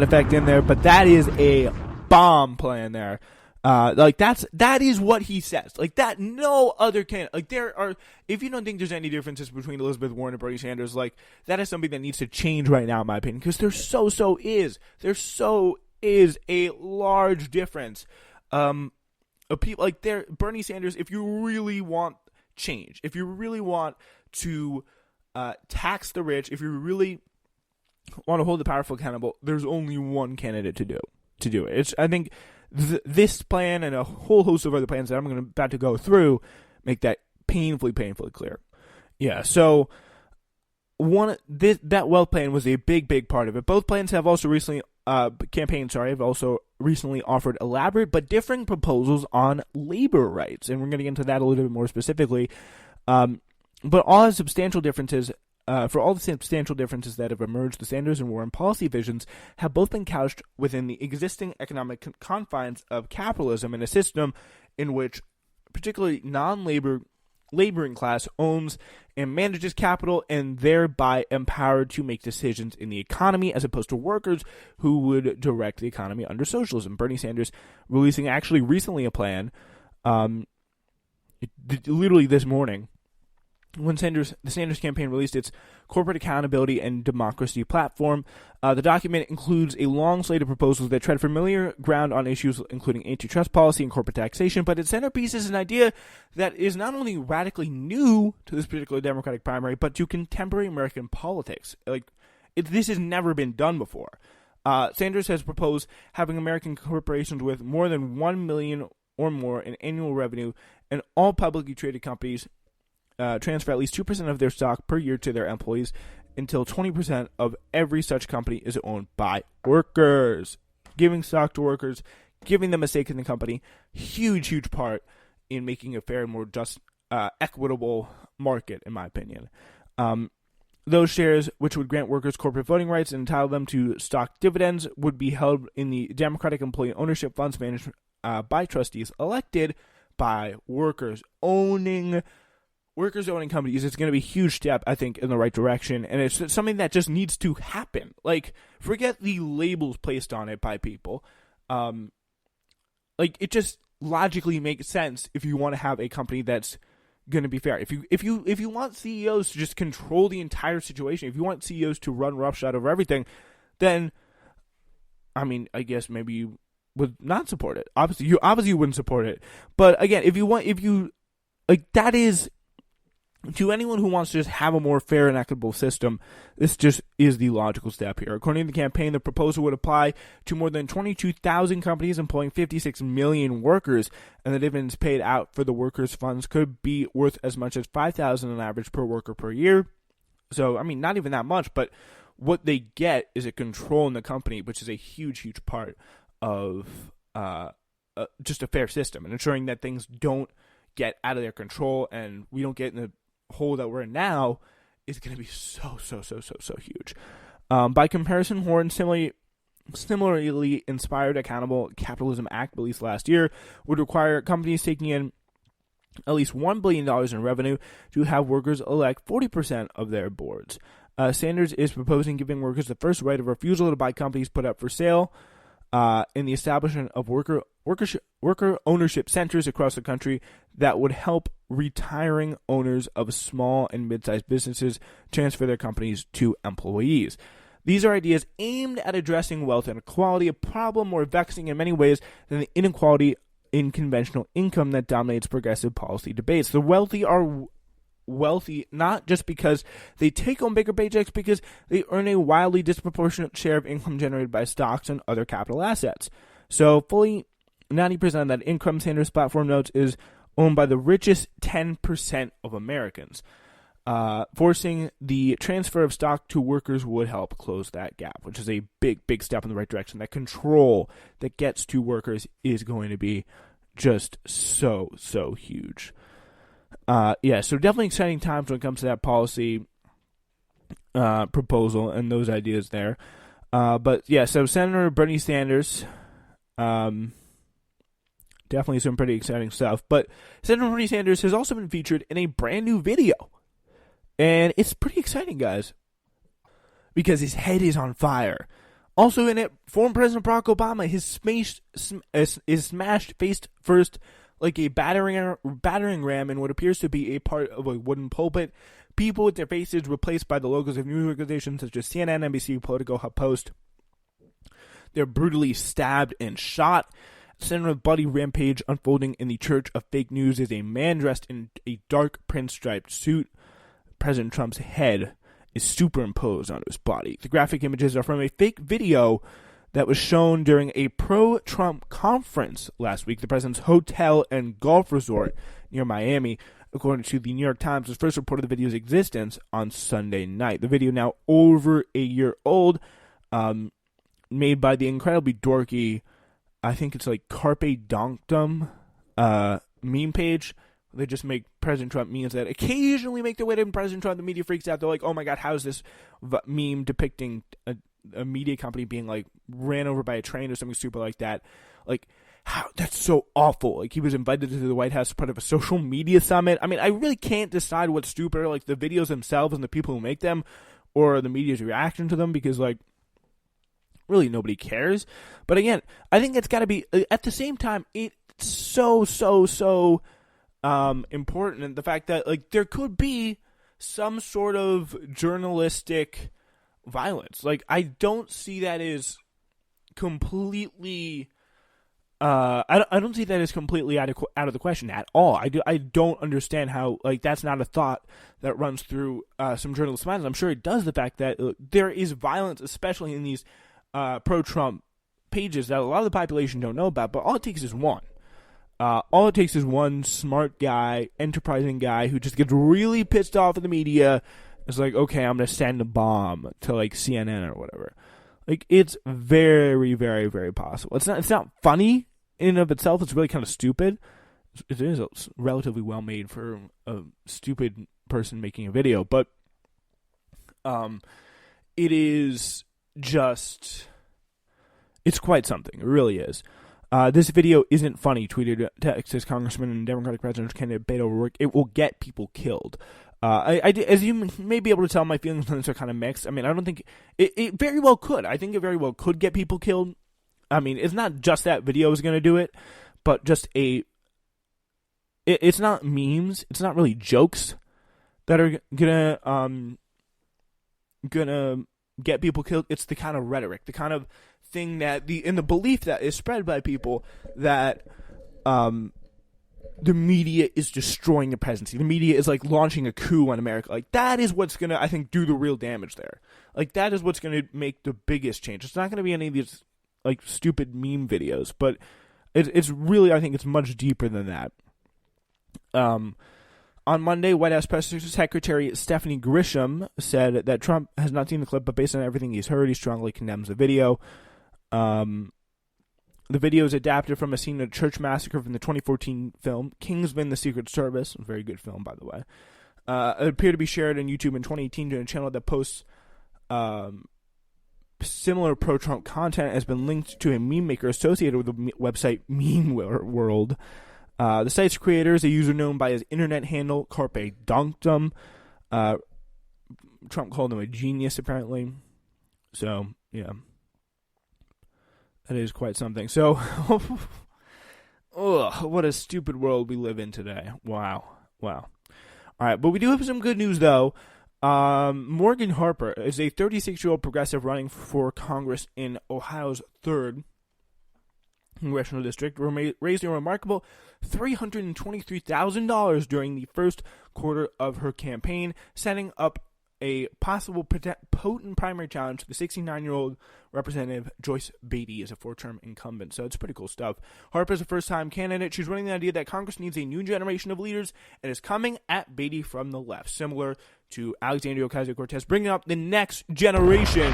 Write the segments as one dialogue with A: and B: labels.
A: effect in there, but that is a bomb plan there. That is what he says. Like that, no other candidate. Like there are, if you don't think there's any differences between Elizabeth Warren and Bernie Sanders, like that is something that needs to change right now, in my opinion, because there is a large difference. Of people like Bernie Sanders. If you really want change, if you really want to tax the rich, if you really want to hold the powerful accountable, there's only one candidate to do it. I think this plan and a whole host of other plans that I'm about to go through make that painfully clear. Yeah, so that wealth plan was a big part of it. Both plans have also recently have also recently offered elaborate but differing proposals on labor rights, and we're going to get into that a little bit more specifically. But all have substantial differences. For all the substantial differences that have emerged, the Sanders and Warren policy visions have both been couched within the existing economic confines of capitalism in a system in which particularly laboring class owns and manages capital and thereby empowered to make decisions in the economy, as opposed to workers who would direct the economy under socialism. Bernie Sanders releasing actually recently a plan, literally this morning, when the Sanders campaign released its corporate accountability and democracy platform. The document includes a long slate of proposals that tread familiar ground on issues including antitrust policy and corporate taxation, but its centerpiece is an idea that is not only radically new to this particular Democratic primary, but to contemporary American politics. This has never been done before. Sanders has proposed having American corporations with more than $1 million or more in annual revenue and all publicly traded companies transfer at least 2% of their stock per year to their employees until 20% of every such company is owned by workers. Giving stock to workers, giving them a stake in the company, huge part in making a fair, more just, equitable market, in my opinion. Those shares, which would grant workers corporate voting rights and entitle them to stock dividends, would be held in the Democratic Employee Ownership Funds managed by trustees elected by workers owning companies. Is going to be a huge step, I think, in the right direction, and it's something that just needs to happen. Like, forget the labels placed on it by people. It just logically makes sense if you want to have a company that's going to be fair. If you want CEOs to just control the entire situation, if you want CEOs to run roughshod over everything, then, I mean, I guess maybe you would not support it. Obviously, you wouldn't support it. But again, that is, to anyone who wants to just have a more fair and equitable system, this just is the logical step here. According to the campaign, the proposal would apply to more than 22,000 companies employing 56 million workers, and the dividends paid out for the workers' funds could be worth as much as $5,000 on average per worker per year. So, I mean, not even that much, but what they get is a control in the company, which is a huge part of just a fair system and ensuring that things don't get out of their control and we don't get in the hole that we're in now is going to be so huge. By comparison, Warren similarly inspired Accountable Capitalism Act released last year would require companies taking in at least $1 billion in revenue to have workers elect 40% of their boards. Sanders is proposing giving workers the first right of refusal to buy companies put up for sale, in the establishment of worker ownership centers across the country that would help retiring owners of small and mid-sized businesses transfer their companies to employees. These are ideas aimed at addressing wealth inequality, a problem more vexing in many ways than the inequality in conventional income that dominates progressive policy debates. The wealthy are wealthy not just because they take home bigger paychecks, because they earn a wildly disproportionate share of income generated by stocks and other capital assets. So fully 90% of that income, Sanders' platform notes, is owned by the richest 10% of Americans. Forcing the transfer of stock to workers would help close that gap, which is a big step in the right direction. That control that gets to workers is going to be just so huge. So definitely exciting times when it comes to that policy proposal and those ideas there. So Senator Bernie Sanders, definitely some pretty exciting stuff. But Senator Bernie Sanders has also been featured in a brand new video. And it's pretty exciting, guys, because his head is on fire. Also in it, former President Barack Obama, his smashed face first like a battering ram in what appears to be a part of a wooden pulpit. People with their faces replaced by the logos of news organizations such as CNN, NBC, Politico, HuffPost. They're brutally stabbed and shot. Center of bloody rampage unfolding in the Church of Fake News is a man dressed in a dark print-striped suit. President Trump's head is superimposed onto his body. The graphic images are from a fake video that was shown during a pro-Trump conference last week. The president's hotel and golf resort near Miami, according to the New York Times, was first reported the video's existence on Sunday night. The video, now over a year old, made by the incredibly dorky, I think it's like Carpe Donktum meme page. They just make President Trump memes that occasionally make their way to President Trump. The media freaks out. They're like, oh my God, how's this meme depicting a media company being like ran over by a train or something stupid like that? Like, how? That's so awful. Like, he was invited to the White House as part of a social media summit. I mean, I really can't decide what's stupider, like the videos themselves and the people who make them, or the media's reaction to them, because like, really nobody cares. But again, I think it's got to be, at the same time, it's so important, and the fact that like there could be some sort of journalistic violence. Like, I don't see that as completely I don't see that as completely out of the question at all. I don't understand how, like, that's not a thought that runs through some journalists' minds. I'm sure it does, the fact that there is violence, especially in these pro-Trump pages, that a lot of the population don't know about, but all it takes is one. All it takes is one smart guy, enterprising guy, who just gets really pissed off at the media. It's like, okay, I'm going to send a bomb to, like, CNN or whatever. Like, it's very, very, very possible. It's not funny in and of itself. It's really kind of stupid. It is relatively well made for a stupid person making a video, but it is just, it's quite something. It really is. This video isn't funny, tweeted Texas Congressman and Democratic presidential candidate Beto O'Rourke. It will get people killed. As you may be able to tell, my feelings on this are kind of mixed. I mean, I don't think it very well could. I think it very well could get people killed. I mean, it's not just that video is going to do it, but just it's not memes. It's not really jokes that are gonna get people killed. It's the kind of rhetoric, the kind of thing that in the belief that is spread by people that the media is destroying the presidency. The media is like launching a coup on America. Like, that is what's gonna, I think, do the real damage there. Like, that is what's gonna make the biggest change. It's not gonna be any of these like stupid meme videos, but it's really, I think it's much deeper than that. On Monday, White House Press Secretary Stephanie Grisham said that Trump has not seen the clip, but based on everything he's heard, he strongly condemns the video. The video is adapted from a scene of a church massacre from the 2014 film Kingsman: The Secret Service. A very good film, by the way. It appeared to be shared on YouTube in 2018 to a channel that posts similar pro-Trump content, has been linked to a meme maker associated with the website Meme World. The site's creator is a user known by his internet handle, Carpe Donktum. Trump called him a genius, apparently. So, yeah. That is quite something. So, what a stupid world we live in today. Wow. All right, but we do have some good news, though. Morgan Harper is a 36-year-old progressive running for Congress in Ohio's 3rd Congressional District, raised a remarkable $323,000 during the first quarter of her campaign, setting up a possible potent primary challenge to the 69-year-old Representative Joyce Beatty as a 4-term incumbent. So it's pretty cool stuff. Harper's a first-time candidate. She's running the idea that Congress needs a new generation of leaders and is coming at Beatty from the left, similar to Alexandria Ocasio-Cortez, bringing up the next generation,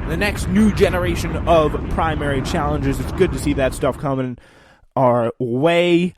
A: the next new generation of primary challenges. It's good to see that stuff coming our way.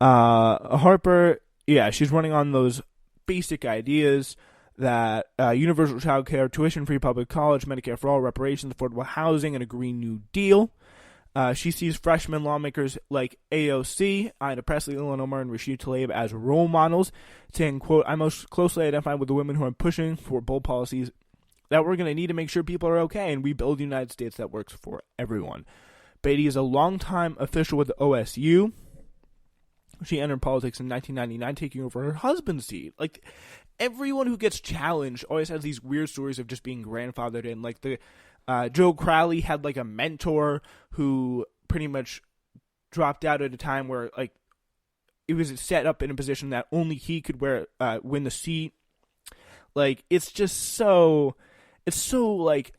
A: Harper, yeah, she's running on those basic ideas that universal child care, tuition-free public college, Medicare for all, reparations, affordable housing, and a Green New Deal. She sees freshman lawmakers like AOC, Ida Presley, Ilhan Omar, and Rashid Tlaib as role models, saying, quote, "I most closely identify with the women who are pushing for bold policies that we're going to need to make sure people are okay and we build a United States that works for everyone. Beatty is a longtime official with the OSU. She entered politics in 1999, taking over her husband's seat. Like, everyone who gets challenged always has these weird stories of just being grandfathered in. Like, Joe Crowley had, like, a mentor who pretty much dropped out at a time where, like, it was set up in a position that only he could win the seat. Like, it's just so, like,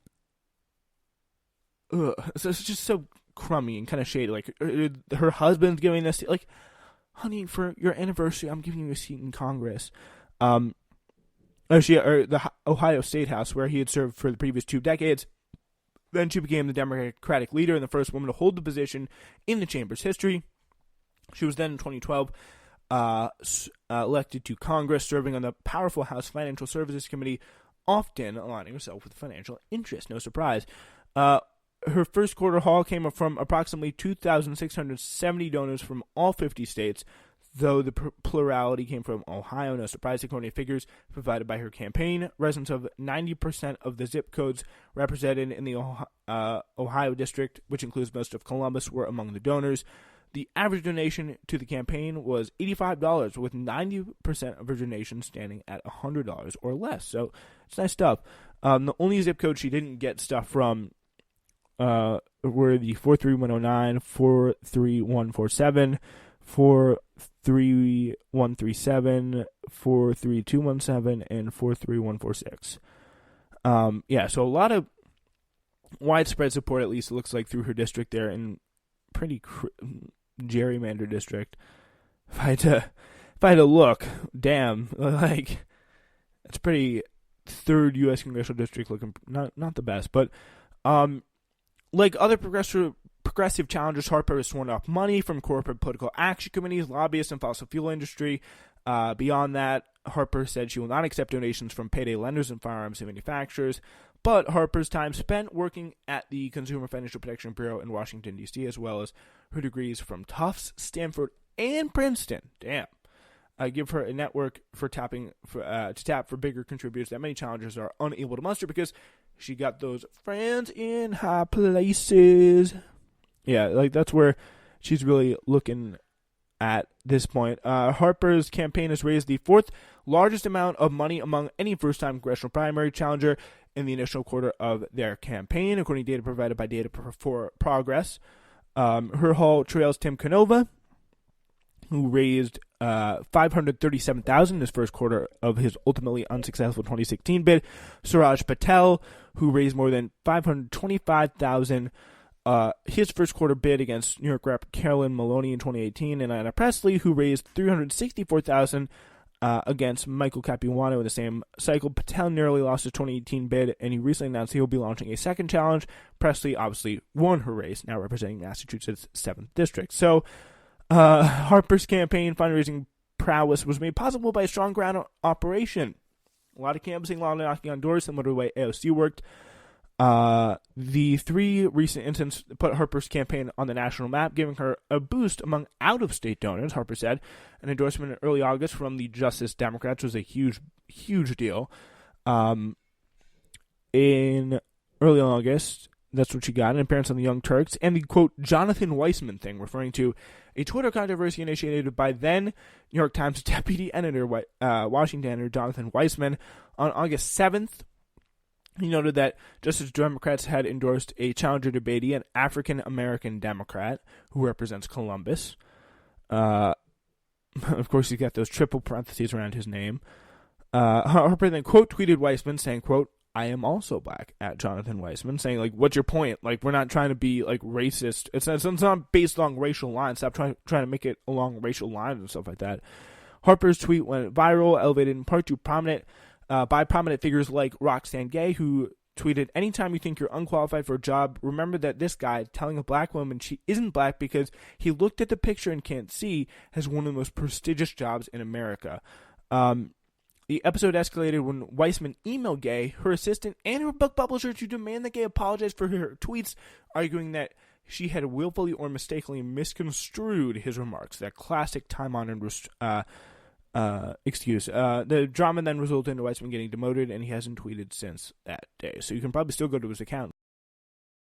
A: it's just so crummy and kind of shady. Like, her husband's giving this, like, honey, for your anniversary, I'm giving you a seat in Congress. The Ohio State House, where he had served for the previous 2 decades. Then she became the Democratic leader and the first woman to hold the position in the chamber's history. She was then, in 2012, elected to Congress, serving on the powerful House Financial Services Committee, often aligning herself with financial interests. No surprise. Her first quarter haul came from approximately 2,670 donors from all 50 states, though the plurality came from Ohio. No surprise, according to figures provided by her campaign. Residents of 90% of the zip codes represented in the Ohio district, which includes most of Columbus, were among the donors. The average donation to the campaign was $85, with 90% of her donations standing at $100 or less. So it's nice stuff. The only zip code she didn't get stuff from were the 43109, 43147, 43137, 43217, and 43146. So a lot of widespread support, at least it looks like, through her district there, in pretty gerrymandered district. If I had to look, damn, like, it's pretty third U.S. congressional district looking not the best, but like other progressive challengers, Harper has sworn off money from corporate political action committees, lobbyists, and fossil fuel industry. Beyond that, Harper said she will not accept donations from payday lenders and firearms manufacturers. But Harper's time spent working at the Consumer Financial Protection Bureau in Washington, D.C., as well as her degrees from Tufts, Stanford, and Princeton, give her a network to tap for bigger contributors that many challengers are unable to muster because she got those friends in high places. Yeah, like, that's where she's really looking at this point. Harper's campaign has raised the 4th largest amount of money among any first-time congressional primary challenger in the initial quarter of their campaign, according to data provided by Data for Progress. Her haul trails Tim Canova, who raised $537,000 in his first quarter of his ultimately unsuccessful 2016 bid. Suraj Patel, who raised more than $525,000 his first quarter bid against New York Rep. Carolyn Maloney in 2018, and Anna Presley, who raised $364,000 against Michael Capuano in the same cycle. Patel narrowly lost his 2018 bid, and he recently announced he will be launching a second challenge. Presley obviously won her race, now representing Massachusetts' 7th District. So Harper's campaign fundraising prowess was made possible by a strong ground operation. A lot of canvassing, a lot of knocking on doors, similar to the way AOC worked. The 3 recent incidents put Harper's campaign on the national map, giving her a boost among out-of-state donors, Harper said. An endorsement in early August from the Justice Democrats was a huge, huge deal. In early August, that's what she got, an appearance on the Young Turks, and the, quote, Jonathan Weissman thing, referring to a Twitter controversy initiated by then New York Times deputy editor, Washington editor Jonathan Weissman. On August 7th, he noted that just as Democrats had endorsed a challenger to Beatty, an African-American Democrat who represents Columbus. Of course, he's got those triple parentheses around his name. Harper then, quote, tweeted Weissman saying, quote, I am also black, at Jonathan Weissman, saying, like, what's your point? Like, we're not trying to be, like, racist. It's not based along racial lines. Stop trying to make it along racial lines and stuff like that. Harper's tweet went viral, elevated in part to prominent figures like Roxanne Gay, who tweeted, anytime you think you're unqualified for a job, remember that this guy telling a black woman she isn't black because he looked at the picture and can't see has one of the most prestigious jobs in America. The episode escalated when Weissman emailed Gay, her assistant, and her book publisher to demand that Gay apologize for her tweets, arguing that she had willfully or mistakenly misconstrued his remarks. That classic time-honored excuse. The drama then resulted in Weitzman getting demoted, and he hasn't tweeted since that day. So you can probably still go to his account